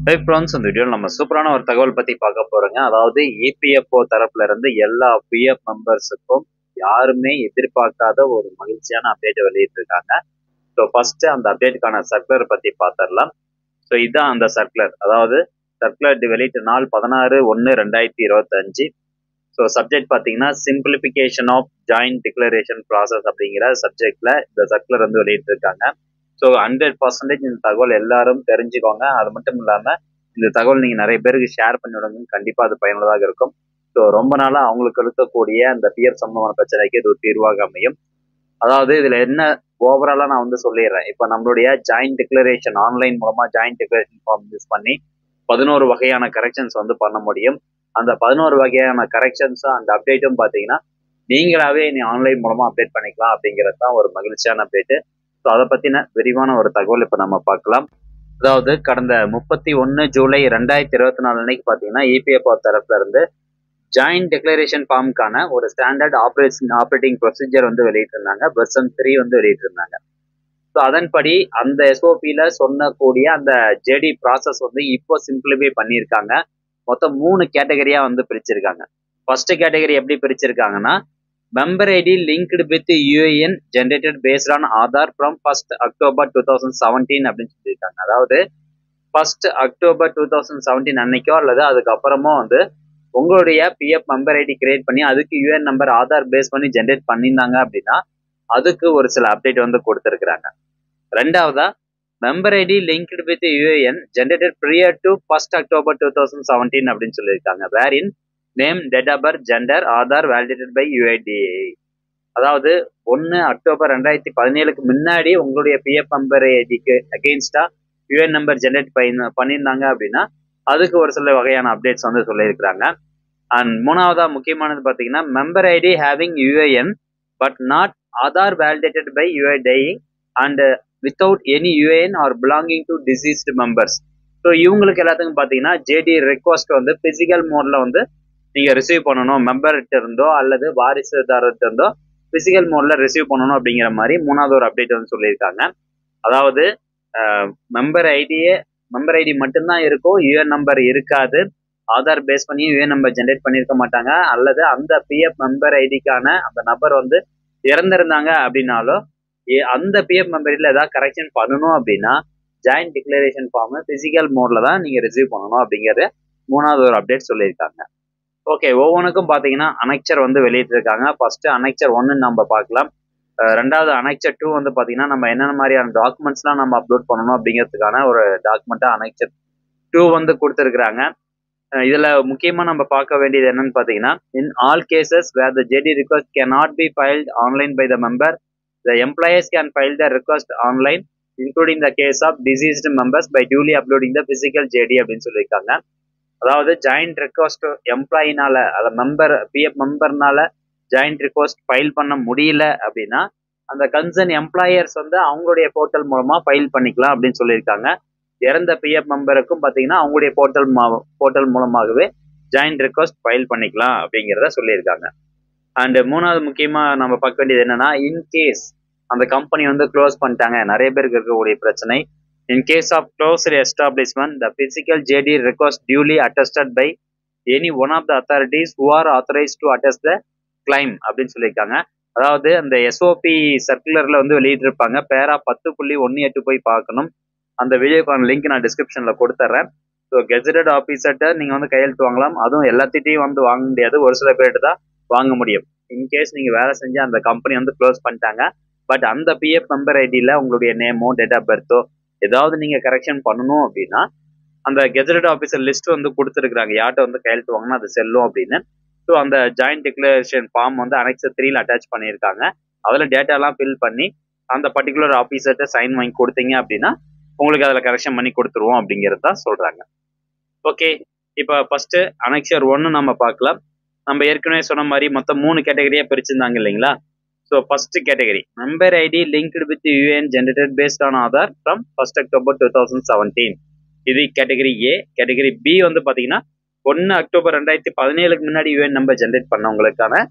Hi friends, இந்த வீடியோவில் நம்ம சூப்பரான ஒரு தகவல் பற்றி பார்க்க போகிறோங்க. அதாவது இபிஎஃப்ஓ தரப்புல இருந்து எல்லா பிஎஃப் மெம்பர்ஸுக்கும் யாருமே எதிர்பார்க்காத ஒரு மகிழ்ச்சியான அப்டேட்டை வெளியிட்டிருக்காங்க. ஸோ ஃபர்ஸ்ட் அந்த அப்டேட்டுக்கான சர்க்குலர் பற்றி பார்த்துடலாம். ஸோ இதுதான் அந்த சர்க்குலர். அதாவது சர்க்குலர் வெளியிட்ட நாள் 16/1/2025. ஸோ சப்ஜெக்ட் பார்த்தீங்கன்னா simplification of joint declaration process அப்படிங்கிற சப்ஜெக்ட்ல இந்த சர்க்குலர் வந்து வெளியிட்டிருக்காங்க. ஸோ 100% இந்த தகவல் எல்லாரும் தெரிஞ்சுக்கோங்க. அது மட்டும் இல்லாமல் இந்த தகவல் நீங்கள் நிறைய பேருக்கு ஷேர் பண்ணி விடுங்க. கண்டிப்பாக அது பயனுள்ளதாக இருக்கும். ஸோ ரொம்ப நாளாக அவங்களுக்கு இருக்கக்கூடிய அந்த பிஎஃப் சம்பந்தமான பிரச்சனைக்கு இது ஒரு தீர்வாக அமையும். அதாவது இதில் என்ன ஓவராலாக நான் வந்து சொல்லிடுறேன். இப்போ நம்மளுடைய ஜாயிண்ட் டிக்ளரேஷன் ஆன்லைன் மூலமாக ஜாயிண்ட் டிக்ளரேஷன் ஃபார்ம் யூஸ் பண்ணி 11 வகையான கரெக்ஷன்ஸ் வந்து பண்ண முடியும். அந்த 11 வகையான கரெக்ஷன்ஸும் அந்த அப்டேட்டும் பார்த்தீங்கன்னா நீங்களாவே நீ ஆன்லைன் மூலமாக அப்டேட் பண்ணிக்கலாம் அப்படிங்கிறது தான் ஒரு மகிழ்ச்சியான அப்டேட்டு. ஸோ அதை பற்றின விரிவான ஒரு தகவல் இப்போ நம்ம பார்க்கலாம். அதாவது கடந்த 31 ஜூலை 2024 அன்னைக்கு பார்த்தீங்கன்னா இபிஎஃப்ஓ தரப்புல இருந்து ஜாயிண்ட் டிக்ளரேஷன் ஃபார்முக்கான ஒரு ஸ்டாண்டர்ட் ஆப்ரேட்டிங் ப்ரொசீஜர் வந்து வெளியிட்டிருந்தாங்க. வெர்ஷன் 3 வந்து வெளியிட்டிருந்தாங்க. ஸோ அதன்படி அந்த எஸ்ஓபியில் சொன்னக்கூடிய அந்த ஜேடி ப்ராசஸ் வந்து இப்போ சிம்பிளிஃபை பண்ணியிருக்காங்க. மொத்தம் 3 கேட்டகரியாக வந்து பிரிச்சிருக்காங்க. ஃபர்ஸ்ட் கேட்டகரி எப்படி பிரிச்சிருக்காங்கன்னா, member ID linked with UAN generated based on Aadhaar from 1 October 2017 அப்படின்னு சொல்லியிருக்காங்க. அதாவது 1 அக்டோபர் 2017 அன்னைக்கோ அல்லது அதுக்கப்புறமோ வந்து உங்களுடைய பிஎஃப் மெம்பர் ஐடி கிரியேட் பண்ணி அதுக்கு யூஏஎன் நம்பர் ஆதார் பேஸ் பண்ணி ஜென்ரேட் பண்ணியிருந்தாங்க அப்படின்னா அதுக்கு ஒரு சில அப்டேட் வந்து கொடுத்துருக்குறாங்க. ரெண்டாவதா, member ID linked with UAN generated prior to 1 October 2017 அப்படின்னு சொல்லியிருக்காங்க. Wherein name, date of birth, gender, Aadhaar validated by UIDAI. அதாவது 1 அக்டோபர் 2017க்கு முன்னாடி உங்களுடைய பிஎஃப் மெம்பர் ஐடிக்கு அகெயின்ஸ்டா யூஏஎன் நம்பர் ஜென்ரேட் பண்ணியிருந்தாங்க அப்படின்னா அதுக்கு ஒரு சில வகையான அப்டேட்ஸ் வந்து சொல்லியிருக்கிறாங்க. அண்ட் மூணாவதா முக்கியமானது பார்த்தீங்கன்னா, member ID having UAN but not Aadhaar validated by UIDAI and without any UAN or belonging to deceased members. So இவங்களுக்கு எல்லாத்துக்கும் பார்த்தீங்கன்னா ஜேடி ரெக்வஸ்ட் வந்து பிசிக்கல் மோட்ல வந்து நீங்க ரிசீவ் பண்ணணும், மெம்பர்கிட்ட இருந்தோ அல்லது வாரிசுதாரர்கிட்ட இருந்தோ பிசிக்கல் மோட்ல ரிசீவ் பண்ணணும் அப்படிங்கிற மாதிரி மூணாவது ஒரு அப்டேட் வந்து சொல்லியிருக்காங்க. அதாவது மெம்பர் ஐடி மட்டும்தான் இருக்கும், யூஏஎன் நம்பர் இருக்காது. ஆதார் பேஸ் பண்ணி யூஏஎன் நம்பர் ஜென்ரேட் பண்ணியிருக்க மாட்டாங்க. அல்லது அந்த பிஎஃப் மெம்பர் ஐடிக்கான அந்த நபர் வந்து இறந்திருந்தாங்க அப்படின்னாலோ அந்த பிஎஃப் மெம்பர் ஐடியில் ஏதாவது கரெக்ஷன் பண்ணணும் அப்படின்னா ஜாயிண்ட் டிக்ளரேஷன் ஃபார்ம் பிசிக்கல் மோட்ல தான் நீங்க ரிசீவ் பண்ணணும் அப்படிங்கிறது மூணாவது ஒரு அப்டேட் சொல்லியிருக்காங்க. ஓகே, ஒவ்வொன்றுக்கும் பார்த்தீங்கன்னா அனெக்சர் வந்து வெளியிட்டிருக்காங்க. ஃபர்ஸ்ட் அனெக்சர் 1 நம்ம பார்க்கலாம். ரெண்டாவது அனெக்சர் 2 வந்து பார்த்தீங்கன்னா நம்ம என்னென்ன மாதிரியான டாக்குமெண்ட்ஸ்லாம் நம்ம அப்லோட் பண்ணணும் அப்படிங்கிறதுக்கான ஒரு டாக்குமெண்ட்டாக அனெக்சர் 2 வந்து கொடுத்துருக்குறாங்க. இதில் முக்கியமாக நம்ம பார்க்க வேண்டியது என்னன்னு பார்த்தீங்கன்னா, in all cases where the JD request can not be filed online by the member, the employers can file the request online including the case of deceased members by duly uploading the physical JD அப்படின்னு சொல்லியிருக்காங்க. அதாவது joint request எம்ப்ளாயினால member PF மெம்பர்னால joint request file பண்ண முடியல அப்படின்னா அந்த concern employers வந்து அவங்களுடைய போர்ட்டல் மூலமா ஃபைல் பண்ணிக்கலாம் அப்படின்னு சொல்லியிருக்காங்க. இறந்த பிஎஃப் மெம்பருக்கும் பார்த்தீங்கன்னா அவங்களுடைய போர்ட்டல் மூலமாகவே ஜாயிண்ட் ரிக்வஸ்ட் ஃபைல் பண்ணிக்கலாம் அப்படிங்கிறத சொல்லியிருக்காங்க. அண்ட் மூணாவது முக்கியமாக நம்ம பார்க்க வேண்டியது என்னன்னா, இன்கேஸ் அந்த கம்பெனி வந்து க்ளோஸ் பண்ணிட்டாங்க, நிறைய பேருக்கு இருக்கக்கூடிய பிரச்சனை. In case of closed establishment, the physical JD request duly attested by any one of the authorities who are authorized to attest the claim அப்படின்னு சொல்லியிருக்காங்க. அதாவது அந்த எஸ்ஓபி சர்க்குலர்ல வந்து வெளியிட்டிருப்பாங்க. பேரா 10.18 போய் பார்க்கணும். அந்த வீடியோக்கான லிங்க் நான் டிஸ்கிரிப்ஷன்ல கொடுத்துட்றேன். ஸோ கெசட்டட் ஆஃபீஸர்கிட்ட நீங்க வந்து கையெழுத்து வாங்கலாம். அதுவும் எல்லாத்திட்டையும் வந்து வாங்க முடியாது, ஒரு சில பேர்கிட்ட தான் வாங்க முடியும். இன்கேஸ் நீங்க வேலை செஞ்ச அந்த கம்பெனி வந்து க்ளோஸ் பண்ணிட்டாங்க, பட் அந்த பிஎஃப் மெம்பர் ஐடியில் உங்களுடைய நேமோ டேட் ஆஃப் பர்த்தோ ஏதாவது நீங்க கரெக்ஷன் பண்ணணும் அப்படின்னா அந்த கெசட்டட் ஆஃபீஸர் லிஸ்ட் வந்து கொடுத்துருக்காங்க, யார்கிட்ட வந்து கையெழுத்து வாங்கினா அது செல்லும் அப்படின்னு. ஸோ அந்த ஜாயிண்ட் டிக்ளரேஷன் ஃபார்ம் வந்து அனெக்சர் 3ல அட்டாச் பண்ணியிருக்காங்க. அதில் டேட்டாலாம் ஃபில் பண்ணி அந்த பர்டிகுலர் ஆஃபீஸர்கிட்ட சைன் வாங்கி கொடுத்தீங்க அப்படின்னா உங்களுக்கு அதில் கரெக்ஷன் பண்ணி கொடுத்துருவோம் அப்படிங்கிறது தான் சொல்றாங்க. ஓகே, இப்போ ஃபர்ஸ்ட் அனெக்சர் 1 நம்ம பார்க்கலாம். நம்ம ஏற்கனவே சொன்ன மாதிரி மொத்தம் 3 கேட்டகரியா பிரிச்சிருந்தாங்க இல்லைங்களா. So first category member ID linked with UAN generated based on Aadhaar from 1 October 2017. இது கேட்டகரி ஏ. கேட்டகரி பி வந்து பார்த்தீங்கன்னா 1 அக்டோபர் 2017க்கு முன்னாடி யூஏஎன் நம்பர் ஜென்ரேட் பண்ணவங்களுக்கான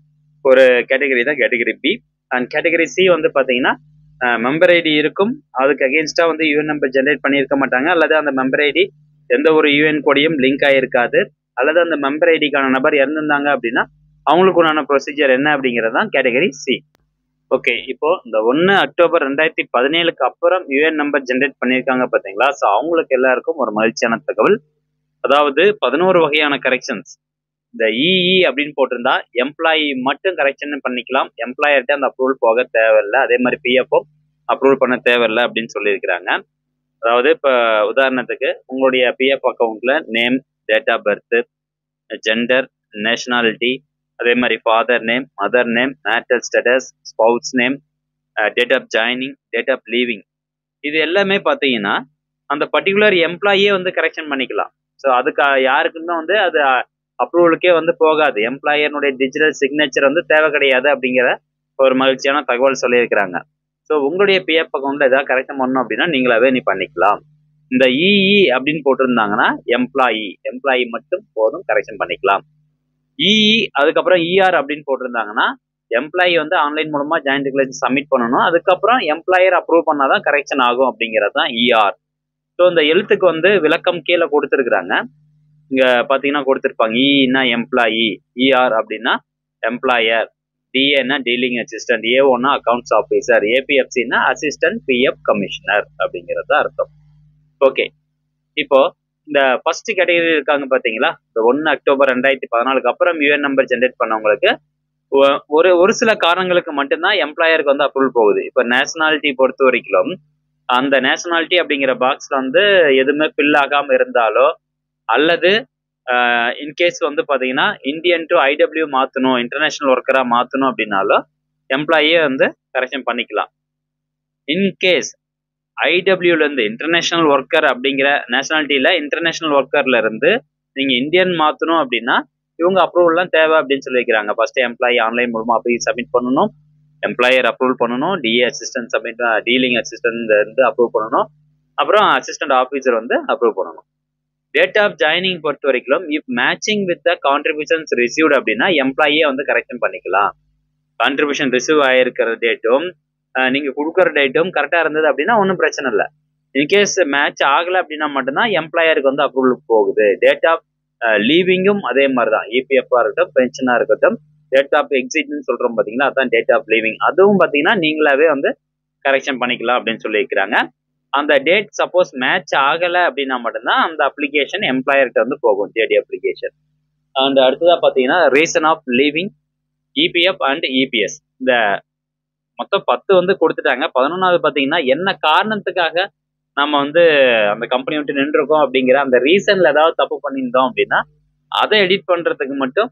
ஒரு கேட்டகரி தான் category B. And category C வந்து பார்த்தீங்கன்னா மெம்பர் ஐடி இருக்கும், அதுக்கு அகேன்ஸ்டா வந்து யூஎன் நம்பர் ஜென்ரேட் பண்ணியிருக்க மாட்டாங்க, அல்லது அந்த மெம்பர் ஐடி எந்த ஒரு யூஎன் கோடையும் லிங்க் ஆகிருக்காது. அல்லது அந்த மெம்பர் ஐடிக்கான நபர் இறந்துருந்தாங்க அப்படின்னா அவங்களுக்கு உண்டான ப்ரொசீஜர் என்ன அப்படிங்கிறது தான் கேட்டகரி சி. ஓகே, இப்போ இந்த 1 அக்டோபர் 2017க்கு அப்புறம் யூஎன் நம்பர் ஜென்ரேட் பண்ணியிருக்காங்க பார்த்தீங்களா? ஸோ அவங்களுக்கு எல்லாருக்கும் ஒரு மகிழ்ச்சியான தகவல். அதாவது 11 வகையான கரெக்ஷன்ஸ். இந்த இஇ அப்படின்னு போட்டிருந்தா எம்ப்ளாயி மட்டும் கரெக்ஷன் பண்ணிக்கலாம், எம்ப்ளாயர்கிட்ட அந்த அப்ரூவல் போக தேவையில்லை. அதே மாதிரி பிஎஃப்ஓ அப்ரூவல் பண்ண தேவையில்லை அப்படின்னு சொல்லியிருக்கிறாங்க. அதாவது இப்போ உதாரணத்துக்கு உங்களுடைய பிஎஃப் அக்கௌண்ட்ல name, date of birth, gender, nationality, அதே மாதிரி father name, mother name, marital status, spouse name, date of joining, date of leaving, இது எல்லாமே பார்த்தீங்கன்னா அந்த பர்டிகுலர் எம்ப்ளாயே வந்து கரெக்ஷன் பண்ணிக்கலாம். ஸோ அதுக்கு யாருக்குமே வந்து அது அப்ரூவலுக்கே வந்து போகாது. எம்ப்ளாயர்னுடைய டிஜிட்டல் சிக்னேச்சர் வந்து தேவை கிடையாது அப்படிங்கிற ஒரு மகிழ்ச்சியான தகவல் சொல்லியிருக்கிறாங்க. ஸோ உங்களுடைய பிஎஃப் அக்கௌண்ட்ல ஏதாவது கரெக்ஷன் பண்ணணும் அப்படின்னா நீங்களாவே பண்ணிக்கலாம். இந்த இஇ அப்படின்னு போட்டிருந்தாங்கன்னா எம்ப்ளாயி மட்டும் போதும், கரெக்ஷன் பண்ணிக்கலாம். இஇ அதுக்கப்புறம் இஆர் அப்படின்னு போட்டிருந்தாங்கன்னா எம்ப்ளாயி வந்து ஆன்லைன் மூலமா ஜாயின்ட் டிக்ளரேஷன் சப்மிட் பண்ணணும். அதுக்கப்புறம் எம்ப்ளாயர் அப்ரூவ் பண்ணாதான் கரெக்ஷன் ஆகும் அப்படிங்கிறது தான் இஆர். ஸோ இந்த எழுத்துக்கு வந்து விளக்கம் கீழே கொடுத்துருக்குறாங்க. இங்க பாத்தீங்கன்னா கொடுத்துருப்பாங்க. இன்னா எம்ப்ளாயி, இஆர் அப்படின்னா எம்ப்ளாயர், டிஏன்னா டீலிங் அசிஸ்டன்ட், ஏஓன்னா அக்கௌண்ட்ஸ் ஆஃபீஸர், ஏபிஎஃப்சின்னா அசிஸ்டன்ட் பிஎஃப் கமிஷனர் அப்படிங்கிறது அர்த்தம். ஓகே, இப்போ இந்த ஃபர்ஸ்ட் கேட்டகரி இருக்காங்க பாத்தீங்களா, இந்த 1 அக்டோபர் 2014க்கு அப்புறம் யூஎன் நம்பர் ஜென்ரேட் பண்ணவங்களுக்கு ஒரு சில காரணங்களுக்கு மட்டும்தான் எம்ப்ளாயருக்கு வந்து அப்ரூவல் போகுது. இப்போ நேஷனாலிட்டி பொறுத்த வரைக்கும் அந்த நேஷனாலிட்டி அப்படிங்கிற பாக்ஸ்ல வந்து எதுவுமே ஃபில் ஆகாம இருந்தாலோ அல்லது இன்கேஸ் வந்து பாத்தீங்கன்னா இந்தியன் டு ஐடபிள்யூ மாத்தணும், இன்டர்நேஷனல் ஒர்க்கரா மாத்தணும் அப்படின்னாலும் எம்ப்ளாயே வந்து கரெக்ஷன் பண்ணிக்கலாம். இன்கேஸ் ஐடபிள்யூல இருந்து இன்டர்நேஷனல் ஒர்க்கர் அப்படிங்கிற நேஷனாலிட்டியில இன்டர்நேஷனல் ஒர்க்கர்ல இருந்து நீங்க இந்தியன் மாத்தணும் அப்படின்னா இவங்க அப்ரூவல்லாம் தேவை அப்படின்னு சொல்லியிருக்கிறாங்க. ஃபர்ஸ்ட் எம்ப்ளாயி ஆன்லைன் மூலமா அப்படி சப்மிட் பண்ணணும், எம்ப்ளாயர் அப்ரூவல் பண்ணணும், DA assistant submit, dealing assistant வந்து அப்ரூவ் பண்ணணும், அப்புறம் அசிஸ்டன்ட் ஆஃபீஸர் வந்து அப்ரூவ் பண்ணணும். டேட் ஆஃப் ஜாயினிங் பொறுத்த வரைக்கும் if matching with the contributions received அப்படின்னா எம்ப்ளாயே வந்து கரெக்ஷன் பண்ணிக்கலாம். கான்ட்ரிபியூஷன் ரிசீவ் ஆயிருக்கிற டேட்டும் நீங்க கொடுக்குற டேட்டும் கரெக்டா இருந்தது அப்படின்னா ஒன்றும் பிரச்சனை இல்லை. இன்கேஸ் மேட்ச் ஆகலை அப்படின்னா மட்டும்தான் எம்ப்ளாயருக்கு வந்து அப்ரூவல் போகுது. டேட் ஆஃப் லீவிங்கும் அதே மாதிரி தான், இபிஎஃப்ஆ இருக்கட்டும், பென்ஷனா இருக்கட்டும், டேட் ஆஃப் எக்ஸிட்னு சொல்றோம் பாத்தீங்களா, அதான் டேட் ஆஃப் லீவிங். அதுவும் பாத்தீங்கன்னா நீங்களாவே வந்து கரெக்ஷன் பண்ணிக்கலாம் அப்படின்னு சொல்லியிருக்கிறாங்க. அந்த டேட் சப்போஸ் மேட்ச் ஆகலை அப்படின்னா மட்டும்தான் அந்த அப்ளிகேஷன் எம்ப்ளாயர்கிட்ட வந்து போகும், ஜேடி அப்ளிகேஷன். அண்ட் அடுத்ததா பாத்தீங்கன்னா reason of leaving, EPF and EPS. இந்த மொத்தம் 10 வந்து கொடுத்துட்டாங்க. 11வது பாத்தீங்கன்னா என்ன காரணத்துக்காக நம்ம வந்து அந்த கம்பெனி விட்டு நின்றுருக்கோம் அப்படிங்கிற அந்த ரீசன்ல ஏதாவது தப்பு பண்ணியிருந்தோம் அப்படின்னா அதை எடிட் பண்றதுக்கு மட்டும்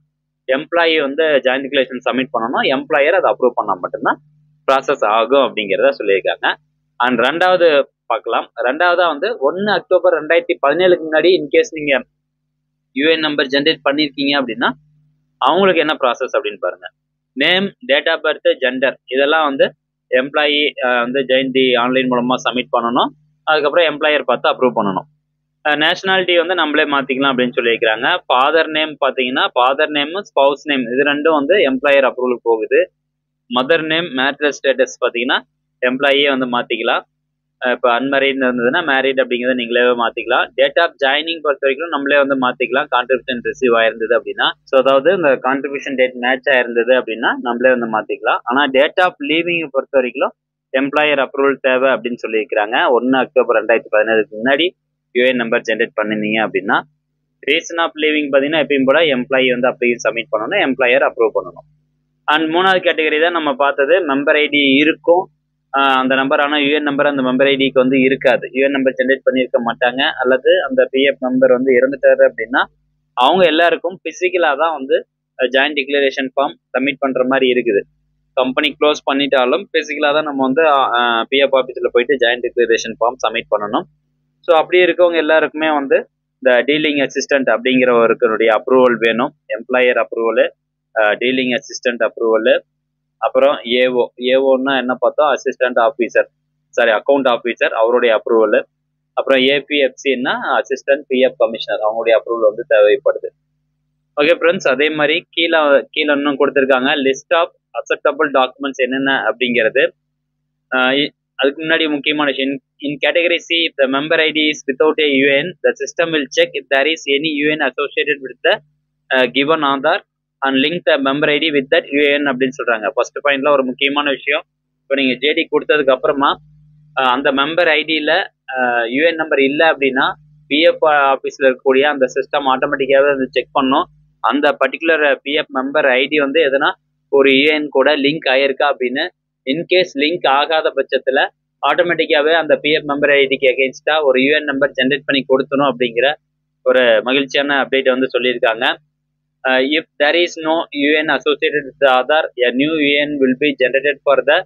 எம்ப்ளாயி வந்து ஜாயின்ட் டிக்ளரேஷன் சப்மிட் பண்ணணும், எம்ப்ளாயர் அதை அப்ரூவ் பண்ணா மட்டும்தான் ப்ராசஸ் ஆகும் அப்படிங்கிறத சொல்லியிருக்காங்க. அண்ட் ரெண்டாவது பார்க்கலாம். ரெண்டாவதா வந்து 1 அக்டோபர் 2017க்கு முன்னாடி இன்கேஸ் நீங்க யூஎன் நம்பர் ஜென்ரேட் பண்ணிருக்கீங்க அப்படின்னா அவங்களுக்கு என்ன ப்ராசஸ் அப்படின்னு பாருங்க. Name, date of birth, gender இதெல்லாம் வந்து எம்ப்ளாயி வந்து ஜெயந்தி ஆன்லைன் மூலமா சப்மிட் பண்ணணும். அதுக்கப்புறம் எம்ப்ளாயர் பார்த்து அப்ரூவ் பண்ணணும். நேஷனாலிட்டி வந்து நம்மளே மாத்திக்கலாம் அப்படின்னு சொல்லியிருக்கிறாங்க. ஃபாதர் நேம் பார்த்தீங்கன்னா ஃபாதர் நேமும் ஸ்பவுஸ் நேம் இது ரெண்டும் வந்து எம்ப்ளாயர் அப்ரூவல் போகுது. மதர் நேம், மேரிட்டல் ஸ்டேட்டஸ் பார்த்தீங்கன்னா எம்ப்ளாயே வந்து மாத்திக்கலாம். இப்போ அன்மேரிட் இருந்ததுன்னா மேரிட் அப்படிங்கிறத நீங்களே மாத்திக்கலாம். டேட் ஆஃப் ஜாயினிங் பொறுத்த வரைக்கும் நம்மளே வந்து மாத்திக்கலாம், கான்ட்ரிபியூஷன் ரிசீவ் ஆயிருந்தது அப்படின்னா. ஸோ அதாவது இந்த கான்ட்ரிபியூஷன் டேட் மேட்ச் ஆயிருந்தது அப்படின்னா நம்மளே வந்து மாத்திக்கலாம். ஆனால் டேட் ஆஃப் லீவிங் பொறுத்த வரைக்கும் எம்ப்ளாயர் அப்ரூவல் தேவை அப்படின்னு சொல்லியிருக்கிறாங்க. 1 அக்டோபர் 2017க்கு முன்னாடி யூஏஎன் நம்பர் ஜென்ரேட் பண்ணிருந்தீங்க அப்படின்னா. ரீசன் ஆஃப் லீவிங் பார்த்தீங்கன்னா எப்பயும் போல எம்ப்ளாயி வந்து அப்படியே சப்மிட் பண்ணணும், எம்ப்ளாயர் அப்ரூவ் பண்ணணும். அண்ட் 3வது கேட்டகரி தான் நம்ம பார்த்தது. மெம்பர் ஐடி இருக்கும் அந்த நம்பர், ஆனால் யூஎன் நம்பர் அந்த மெம்பர் ஐடிக்கு வந்து இருக்காது. யூஎன் நம்பர் ஜென்ரேட் பண்ணியிருக்க மாட்டாங்க, அல்லது அந்த பிஎஃப் மெம்பர் வந்து இறந்துட்டாரு அப்படின்னா அவங்க எல்லாருக்கும் பிசிக்கலாக தான் வந்து ஜாயின்ட் டிக்ளரேஷன் ஃபார்ம் சப்மிட் பண்ணுற மாதிரி இருக்குது. கம்பெனி க்ளோஸ் பண்ணிட்டாலும் பிசிக்கலாக தான் நம்ம வந்து பிஎஃப் ஆஃபீஸில் போயிட்டு ஜாயின்ட் டிக்ளரேஷன் ஃபார்ம் சப்மிட் பண்ணணும். ஸோ அப்படி இருக்கவங்க எல்லாருக்குமே வந்து இந்த டீலிங் அசிஸ்டன்ட் அப்படிங்கிறவருக்குடைய அப்ரூவல் வேணும். Employer approval, dealing assistant approval, அப்புறம் ஏஓன்னா என்ன பார்த்தோம், அசிஸ்டன்ட் ஆஃபீஸர், அக்கௌண்ட் ஆஃபீஸர் அவருடைய அப்ரூவலு, அப்புறம் ஏபிஎஃப்சின்னா அசிஸ்டன்ட் பிஎஃப் கமிஷனர் அவங்களுடைய அப்ரூவல் வந்து தேவைப்படுது. ஓகே ஃப்ரெண்ட்ஸ், அதே மாதிரி கீழே இன்னும் கொடுத்துருக்காங்க லிஸ்ட் ஆஃப் அக்செப்டபிள் டாக்குமெண்ட்ஸ் என்னென்ன அப்படிங்கிறது. அதுக்கு முன்னாடி முக்கியமான விஷயம், in category C if the member ID is without a UN, the system will check if there is any UN associated with the given Aadhaar and link the member ID with that UN அப்படின்னு சொல்றாங்க. First பாயிண்ட்ல ஒரு முக்கியமான விஷயம், இப்போ நீங்க JD கொடுத்ததுக்கு அப்புறமா அந்த மெம்பர் ஐடியில யூஎன் நம்பர் இல்லை அப்படின்னா பிஎஃப் ஆஃபீஸில் இருக்கக்கூடிய அந்த சிஸ்டம் ஆட்டோமேட்டிக்காகவே வந்து செக் பண்ணும். அந்த பர்டிகுலர் பிஎஃப் மெம்பர் ஐடி வந்து எதுனா ஒரு யூஎன் கூட லிங்க் ஆயிருக்கா அப்படின்னு. இன்கேஸ் லிங்க் ஆகாத பட்சத்தில் ஆட்டோமேட்டிக்காகவே அந்த பிஎஃப் மெம்பர் ஐடிக்கு அகேன்ஸ்டாக ஒரு யூஎன் நம்பர் ஜென்ரேட் பண்ணி கொடுத்தணும் அப்படிங்கிற ஒரு மகிழ்ச்சியான அப்டேட் வந்து சொல்லியிருக்காங்க. If there is no UN associated with the Aadhaar, a new UN will be generated for the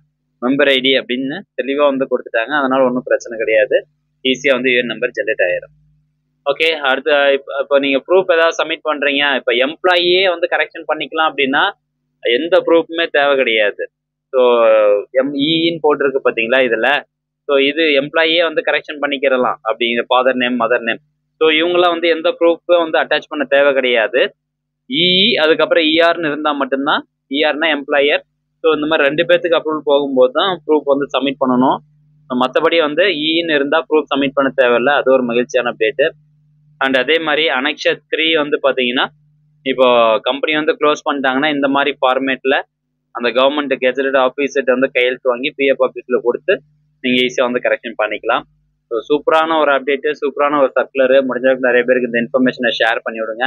member ID அப்படின்னு தெளிவாக வந்து கொடுத்துட்டாங்க. அதனால ஒன்றும் பிரச்சனை கிடையாது, ஈஸியாக வந்து யூஎன் நம்பர் ஜென்ரேட் ஆயிடும். ஓகே, அடுத்து இப்போ நீங்கள் ப்ரூஃப் ஏதாவது சப்மிட் பண்ணுறீங்க, இப்போ எம்ப்ளாயியே வந்து கரெக்ஷன் பண்ணிக்கலாம் அப்படின்னா எந்த ப்ரூஃபுமே தேவை கிடையாது. ஸோ எம்இன்னு போட்டிருக்கு பார்த்தீங்களா இதில், ஸோ இது எம்ப்ளாயியே வந்து கரெக்ஷன் பண்ணிக்கிறலாம் அப்படிங்கிற father name mother name. So இவங்களாம் வந்து எந்த ப்ரூஃபும் வந்து அட்டாச் பண்ண தேவை கிடையாது. இஇ அதுக்கப்புறம் இஆர்னு இருந்தால் மட்டும்தான், இஆர்னா எம்ப்ளாயர். ஸோ இந்த மாதிரி 2 பேர்த்துக்கு அப்ரூவல் போகும்போது தான் ப்ரூஃப் வந்து சப்மிட் பண்ணணும். மற்றபடி வந்து இன்னு இருந்தால் ப்ரூஃப் சப்மிட் பண்ண தேவையில்லை. அது ஒரு மகிழ்ச்சியான அப்டேட்டு. அண்ட் அதே மாதிரி அனெக்ஷர் 3 வந்து பார்த்தீங்கன்னா, இப்போ கம்பெனி வந்து க்ளோஸ் பண்ணிட்டாங்கன்னா இந்த மாதிரி ஃபார்மேட்டில் அந்த கவர்மெண்ட் கெசட்டட் ஆஃபீஸர்கிட்ட வந்து கையெழுத்து வாங்கி பிஎஃப் ஆஃபீஸில் கொடுத்து நீங்கள் ஈஸியாக வந்து கரெக்ஷன் பண்ணிக்கலாம். ஸோ சூப்பரான ஒரு அப்டேட்டு, சூப்பரான ஒரு சர்க்குலரு. முடிஞ்சளவுக்கு நிறைய பேருக்கு இந்த இன்ஃபர்மேஷனை ஷேர் பண்ணி விடுங்க.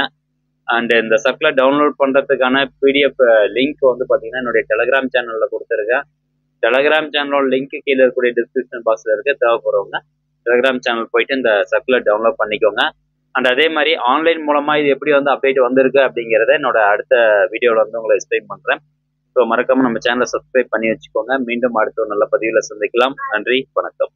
அண்ட் இந்த சர்க்குலர் டவுன்லோட் பண்ணுறதுக்கான பிடிஎஃப் லிங்க் வந்து பார்த்தீங்கன்னா என்னுடைய டெலகிராம் சேனலில் கொடுத்துருக்கேன். டெலகிராம் சேனலோட லிங்க் கீழே இருக்கக்கூடிய டிஸ்கிரிப்ஷன் பாக்ஸில் இருக்க, தேவைப்படுறவங்க டெலகிராம் சேனல் போயிட்டு இந்த சர்க்குலர் டவுன்லோட் பண்ணிக்கோங்க. அண்ட் அதே மாதிரி ஆன்லைன் மூலமாக இது எப்படி வந்து அப்டேட் வந்திருக்கு அப்படிங்கிறத என்னோட அடுத்த வீடியோவில் வந்து உங்களை எக்ஸ்பிளைன் பண்ணுறேன். ஸோ மறக்காமல் நம்ம சேனலை சப்ஸ்கிரைப் பண்ணி வச்சுக்கோங்க. மீண்டும் அடுத்த ஒரு நல்ல பதிவில் சந்திக்கலாம். நன்றி, வணக்கம்.